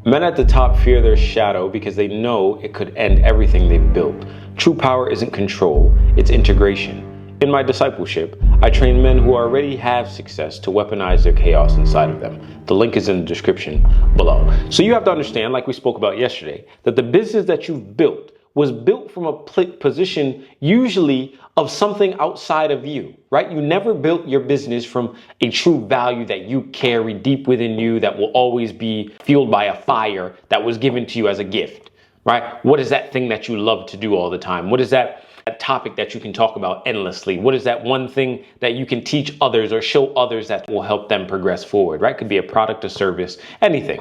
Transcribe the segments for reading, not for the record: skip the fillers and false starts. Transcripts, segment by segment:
Men at the top fear their shadow because they know it could end everything they've built. True power isn't control, it's integration. In my discipleship, I train men who already have success to weaponize their chaos inside of them. The link is in the description below. So you have to understand, like we spoke about yesterday, that the business that you've built was built from a position usually of something outside of you, right? You never built your business from a true value that you carry deep within you that will always be fueled by a fire that was given to you as a gift, right? What is that thing that you love to do all the time? What is that topic that you can talk about endlessly? What is that one thing that you can teach others or show others that will help them progress forward, right? Could be a product or service, anything.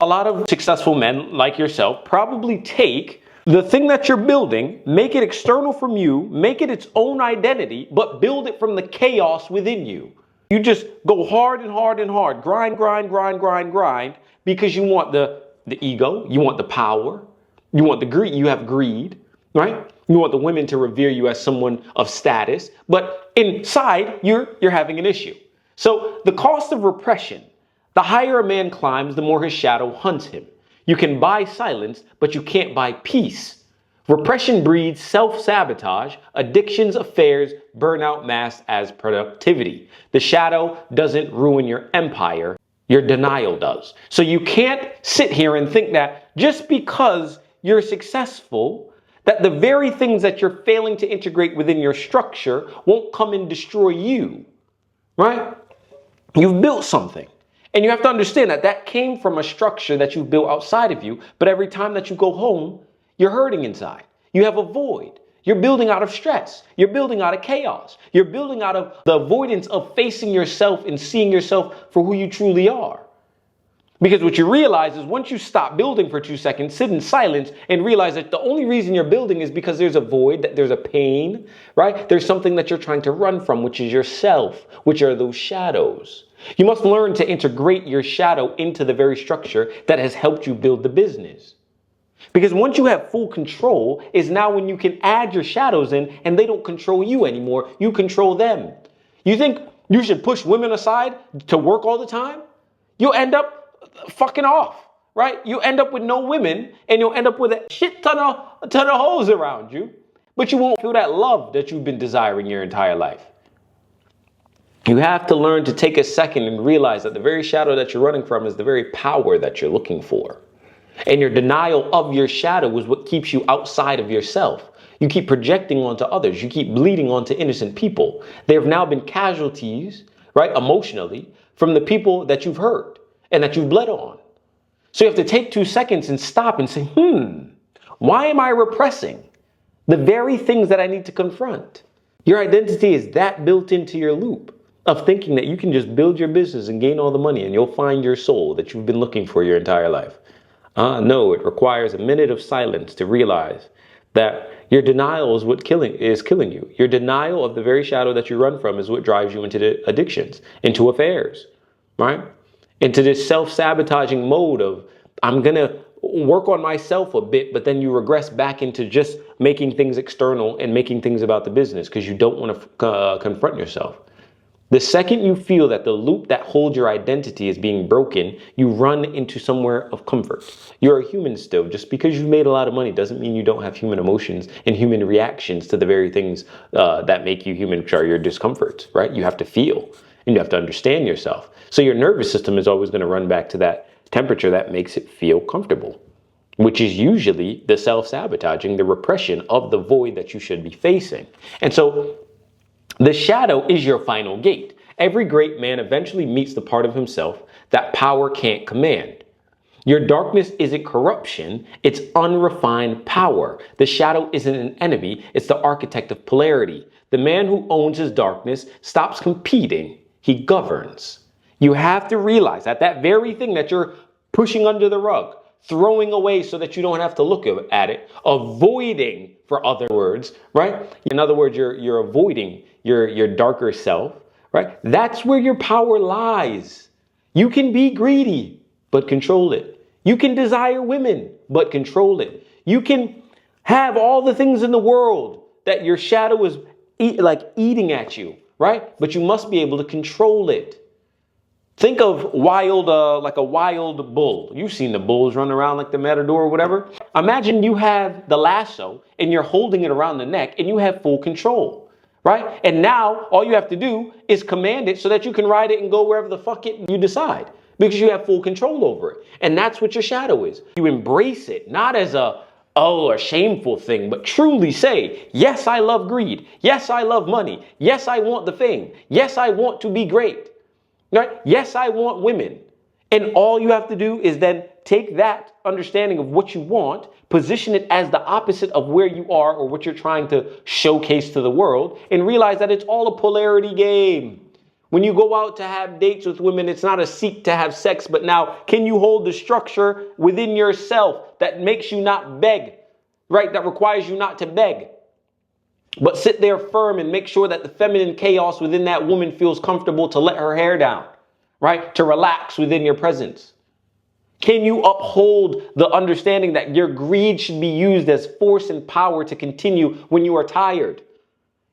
A lot of successful men like yourself probably take the thing that you're building, make it external from you, make it its own identity, but build it from the chaos within you. You just go hard and hard and hard, grind, because you want the ego, you want the power, you want the greed, you have greed, right? You want the women to revere you as someone of status, but inside you're having an issue. So the cost of repression, the higher a man climbs, the more his shadow hunts him. You can buy silence, but you can't buy peace. Repression breeds self-sabotage, addictions, affairs, burnout masked as productivity. The shadow doesn't ruin your empire, your denial does. So you can't sit here and think that just because you're successful, that the very things that you're failing to integrate within your structure won't come and destroy you, right? You've built something. And you have to understand that that came from a structure that you've built outside of you. But every time that you go home, you're hurting inside. You have a void. You're building out of stress. You're building out of chaos. You're building out of the avoidance of facing yourself and seeing yourself for who you truly are. Because what you realize is once you stop building for 2 seconds, sit in silence and realize that the only reason you're building is because there's a void, that there's a pain, right? There's something that you're trying to run from, which is yourself, which are those shadows. You must learn to integrate your shadow into the very structure that has helped you build the business. Because once you have full control is now when you can add your shadows in and they don't control you anymore. You control them. You think you should push women aside to work all the time? You'll end up fucking off, right? You end up with no women and you'll end up with a shit ton of hoes around you, but you won't feel that love that you've been desiring your entire life. You have to learn to take a second and realize that the very shadow that you're running from is the very power that you're looking for. And your denial of your shadow is what keeps you outside of yourself. You keep projecting onto others. You keep bleeding onto innocent people. There have now been casualties, right, emotionally, from the people that you've hurt and that you've bled on. So you have to take 2 seconds and stop and say, why am I repressing the very things that I need to confront? Your identity is that built into your loop of thinking that you can just build your business and gain all the money and you'll find your soul that you've been looking for your entire life. No, it requires a minute of silence to realize that your denial is what is killing you. Your denial of the very shadow that you run from is what drives you into the addictions, into affairs, right? Into this self-sabotaging mode of, I'm going to work on myself a bit, but then you regress back into just making things external and making things about the business because you don't want to confront yourself. The second you feel that the loop that holds your identity is being broken, you run into somewhere of comfort. You're a human still. Just because you've made a lot of money doesn't mean you don't have human emotions and human reactions to the very things that make you human, which are your discomforts, right? You have to feel and you have to understand yourself. So your nervous system is always going to run back to that temperature that makes it feel comfortable, which is usually the self-sabotaging, the repression of the void that you should be facing. And so the shadow is your final gate. Every great man eventually meets the part of himself that power can't command. Your darkness isn't corruption, it's unrefined power. The shadow isn't an enemy, it's the architect of polarity. The man who owns his darkness stops competing, he governs. You have to realize that that very thing that you're pushing under the rug, throwing away so that you don't have to look at it, avoiding, for other words, right? In other words, you're avoiding your darker self, right? That's where your power lies. You can be greedy, but control it. You can desire women, but control it. You can have all the things in the world that your shadow is eating at you, right? But you must be able to control it. Think of wild, like a wild bull. You've seen the bulls run around like the matador or whatever. Imagine you have the lasso and you're holding it around the neck and you have full control, right? And now all you have to do is command it so that you can ride it and go wherever the fuck you decide, because you have full control over it. And that's what your shadow is. You embrace it, not as a shameful thing, but truly say, yes, I love greed. Yes, I love money. Yes, I want the fame. Yes, I want to be great. Right? Yes, I want women. And all you have to do is then take that understanding of what you want, position it as the opposite of where you are or what you're trying to showcase to the world, and realize that it's all a polarity game. When you go out to have dates with women, it's not a seek to have sex, but now can you hold the structure within yourself that makes you not beg, right? That requires you not to beg, but sit there firm and make sure that the feminine chaos within that woman feels comfortable to let her hair down, right? To relax within your presence. Can you uphold the understanding that your greed should be used as force and power to continue when you are tired?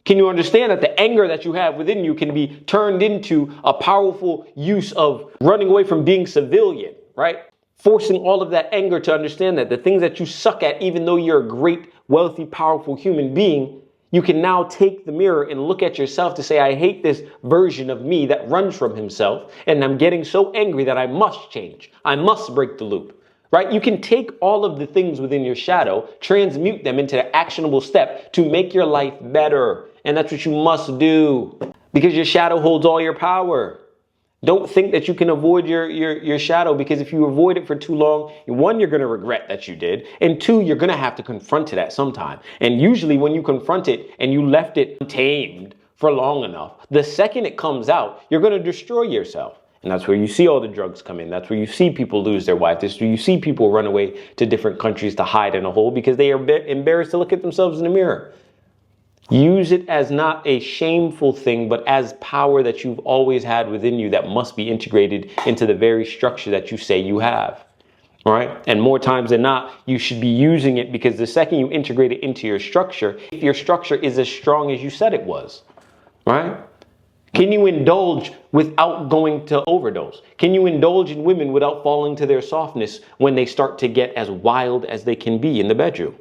Can you understand that the anger that you have within you can be turned into a powerful use of running away from being civilian, right? Forcing all of that anger to understand that the things that you suck at, even though you're a great, wealthy, powerful human being, you can now take the mirror and look at yourself to say, I hate this version of me that runs from himself, and I'm getting so angry that I must change. I must break the loop, right? You can take all of the things within your shadow, transmute them into an actionable step to make your life better. And that's what you must do, because your shadow holds all your power. Don't think that you can avoid your shadow, because if you avoid it for too long, one, you're going to regret that you did. And two, you're going to have to confront it at some time. And usually when you confront it and you left it untamed for long enough, the second it comes out, you're going to destroy yourself. And that's where you see all the drugs come in. That's where you see people lose their wife. That's where you see people run away to different countries to hide in a hole because they are embarrassed to look at themselves in the mirror. Use it as not a shameful thing, but as power that you've always had within you that must be integrated into the very structure that you say you have. All right. And more times than not, you should be using it, because the second you integrate it into your structure, if your structure is as strong as you said it was, right? Can you indulge without going to overdose? Can you indulge in women without falling to their softness when they start to get as wild as they can be in the bedroom?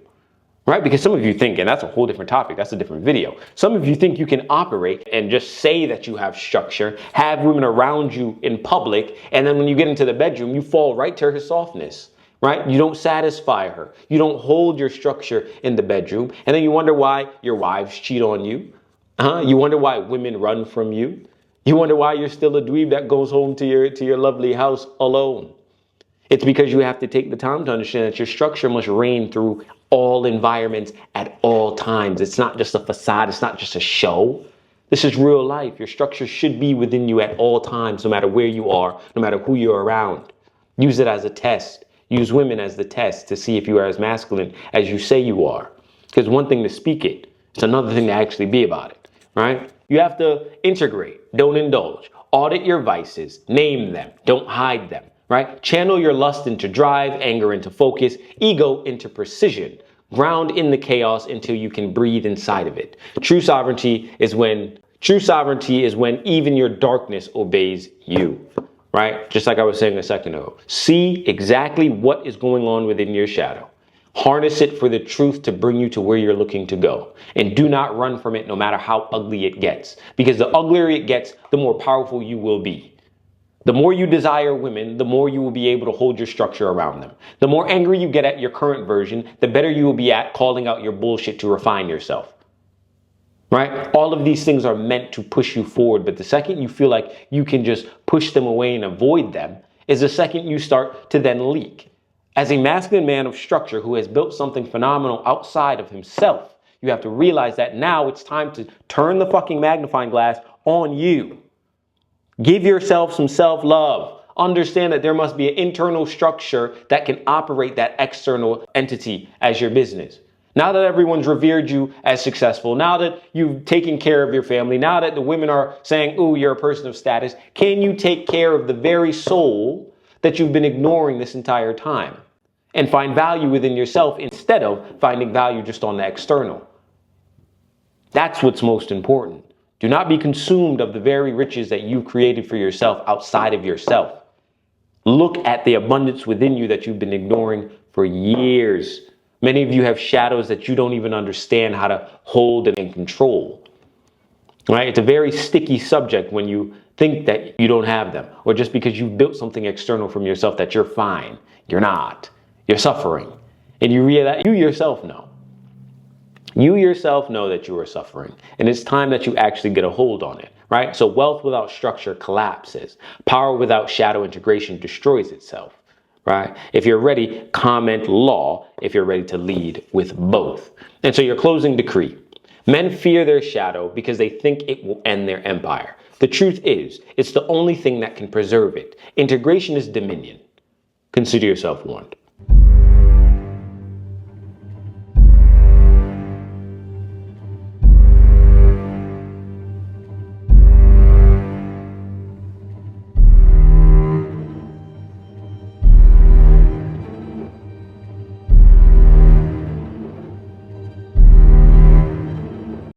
Right? Because some of you think, and that's a whole different topic, that's a different video. Some of you think you can operate and just say that you have structure, have women around you in public, and then when you get into the bedroom, you fall right to her softness, right? You don't satisfy her. You don't hold your structure in the bedroom. And then you wonder why your wives cheat on you. You wonder why women run from you. You wonder why you're still a dweeb that goes home to your lovely house alone. It's because you have to take the time to understand that your structure must reign through all environments at all times. It's not just a facade. It's not just a show. This is real life. Your structure should be within you at all times, no matter where you are, no matter who you're around. Use it as a test. Use women as the test to see if you are as masculine as you say you are. Because one thing to speak it, it's another thing to actually be about it, right? You have to integrate, don't indulge. Audit your vices, name them, don't hide them. Right? Channel your lust into drive, anger into focus, ego into precision. Ground in the chaos until you can breathe inside of it. True sovereignty is when even your darkness obeys you. Right? Just like I was saying a second ago. See exactly what is going on within your shadow. Harness it for the truth to bring you to where you're looking to go. And do not run from it no matter how ugly it gets. Because the uglier it gets, the more powerful you will be. The more you desire women, the more you will be able to hold your structure around them. The more angry you get at your current version, the better you will be at calling out your bullshit to refine yourself. Right? All of these things are meant to push you forward, but the second you feel like you can just push them away and avoid them is the second you start to then leak. As a masculine man of structure who has built something phenomenal outside of himself, you have to realize that now it's time to turn the fucking magnifying glass on you. Give yourself some self-love. Understand that there must be an internal structure that can operate that external entity as your business. Now that everyone's revered you as successful, now that you've taken care of your family, now that the women are saying, ooh, you're a person of status, can you take care of the very soul that you've been ignoring this entire time and find value within yourself instead of finding value just on the external? That's what's most important. Do not be consumed of the very riches that you've created for yourself outside of yourself. Look at the abundance within you that you've been ignoring for years. Many of you have shadows that you don't even understand how to hold and control. Right? It's a very sticky subject when you think that you don't have them, or just because you've built something external from yourself that you're fine. You're not. You're suffering. And you yourself know. You yourself know that you are suffering, and it's time that you actually get a hold on it, right? So wealth without structure collapses. Power without shadow integration destroys itself, right? If you're ready, comment law if you're ready to lead with both. And so your closing decree. Men fear their shadow because they think it will end their empire. The truth is, it's the only thing that can preserve it. Integration is dominion. Consider yourself warned.